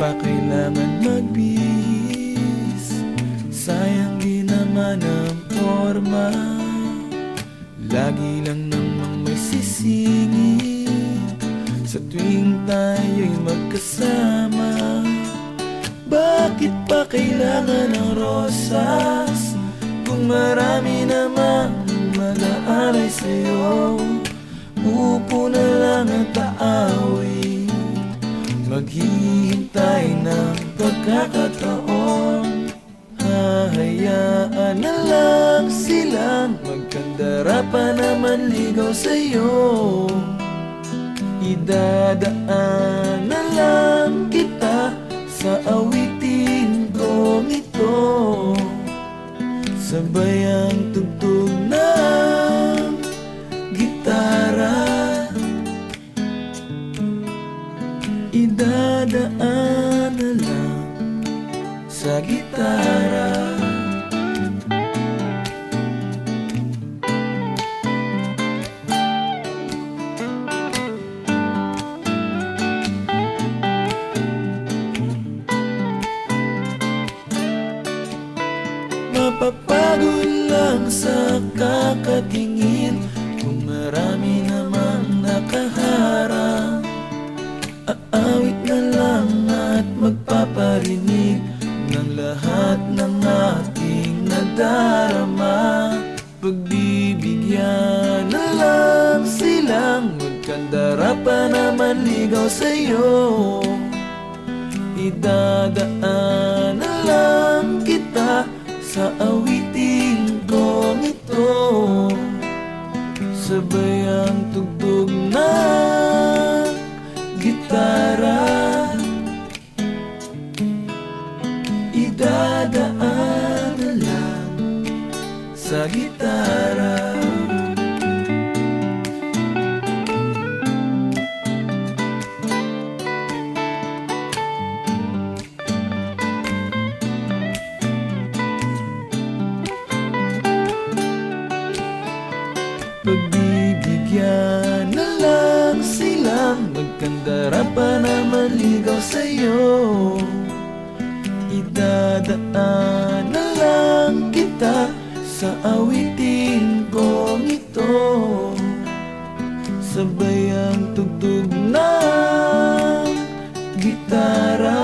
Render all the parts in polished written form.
pa kailangan magbihis? Sayang din naman ang forma, lagi lang namang may sisingit sa tuwing tayo'y magkasama. Bakit pa kailangan ng rosas kung marami namang mag-aalay sa'yo? Upo na lang at aaway, maghihintay ng pagkakataon. Hahayaan na lang silang magkandara pa naman ligaw sa'yo. Idadaan na lang kita sa awitin kong ito, sabay ang tugtog ng gitara. Idadaan na lang sa gitara. Mapapagod lang sa kakatingin kung marami namang nakaharang. Aawit na lang at magpaparinig ng lahat ng aking nadarama. Pagbibigyan na lang silang magkandara pa naman ligaw sa'yo. Idadaan na lang kita sa awitin kong ito, sabay ang tugtog ng gitara. Idadaan na lang sa gitara. Pagbibigyan na lang silang magkandara pa naman ligaw sa'yo. Idadaan na lang kita sa awitin kong ito, sabay ang tugtog ng gitara.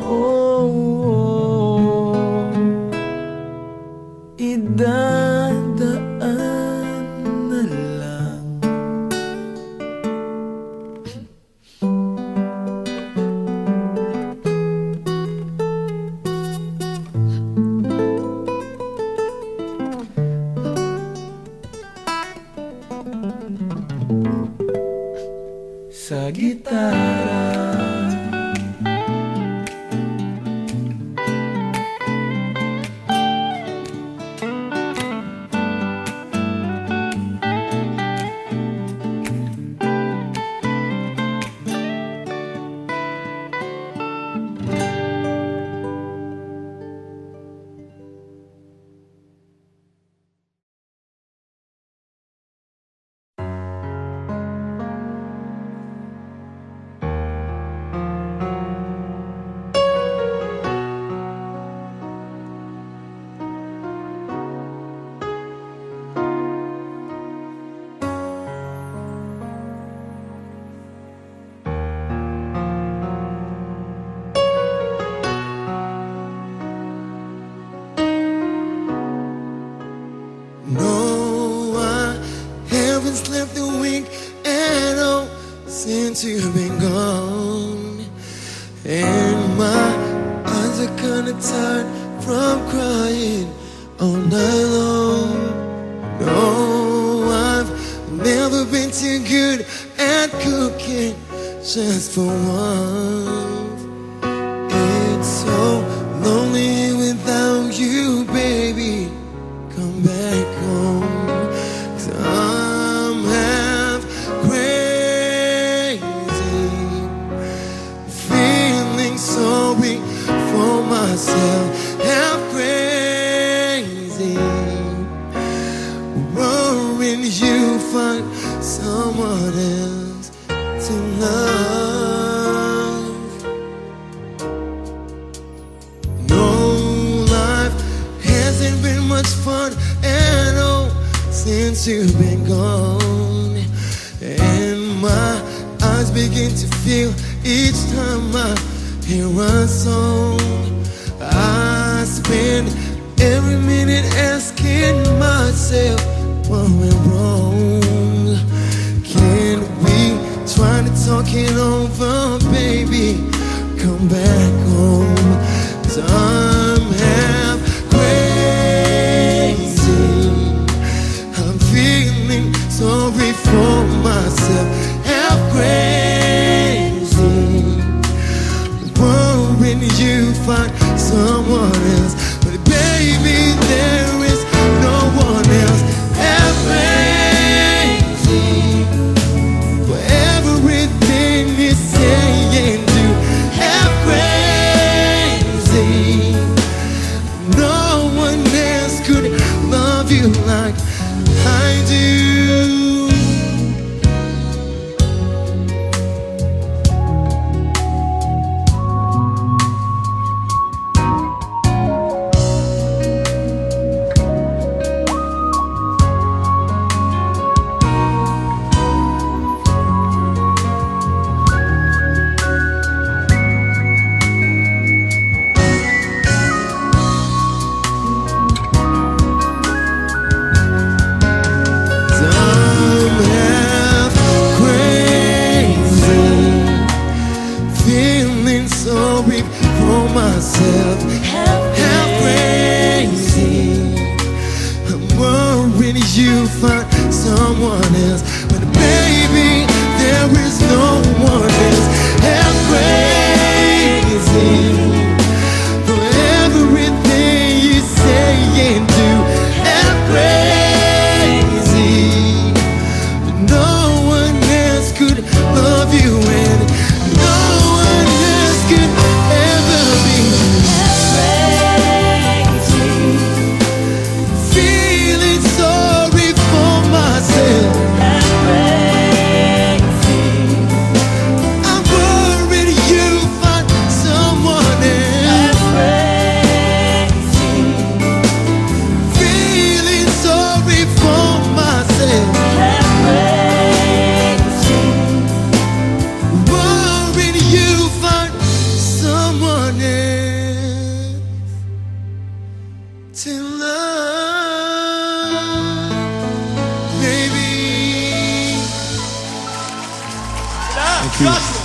Oh, oh. Idadaan na lang. Sa gitara. No, I haven't slept a wink at all since you've been gone, and my eyes are kinda tired from crying all night long. No, I've never been too good at cooking just for once. It's so lonely without you, baby. Come back home, 'cause I'm half crazy, feeling sorry for myself, half crazy, worrying you find someone else to love. since you've been gone, and my eyes begin to feel each time I hear a song. I spend every minute asking myself what went wrong. Can we try to talk it over, baby? Come back home. 'Cause I'm half crazy. I'm feeling sorry for myself. Half crazy. Worrying you find someone else, but baby, there is no one else. Half crazy for everything you say and do. Half crazy. No one else could love you like I do. Sorry for myself, half crazy. I'm worried you find someone else, but baby, there is no one else. Half crazy for everything you say and do. Half crazy, but no one else could love you and no one else could ever be. Crazy, feeling sorry for myself. Crazy, I'm worried you find someone else. Crazy, feeling sorry for myself. Crazy, worried you find someone else to love, baby. Thank you.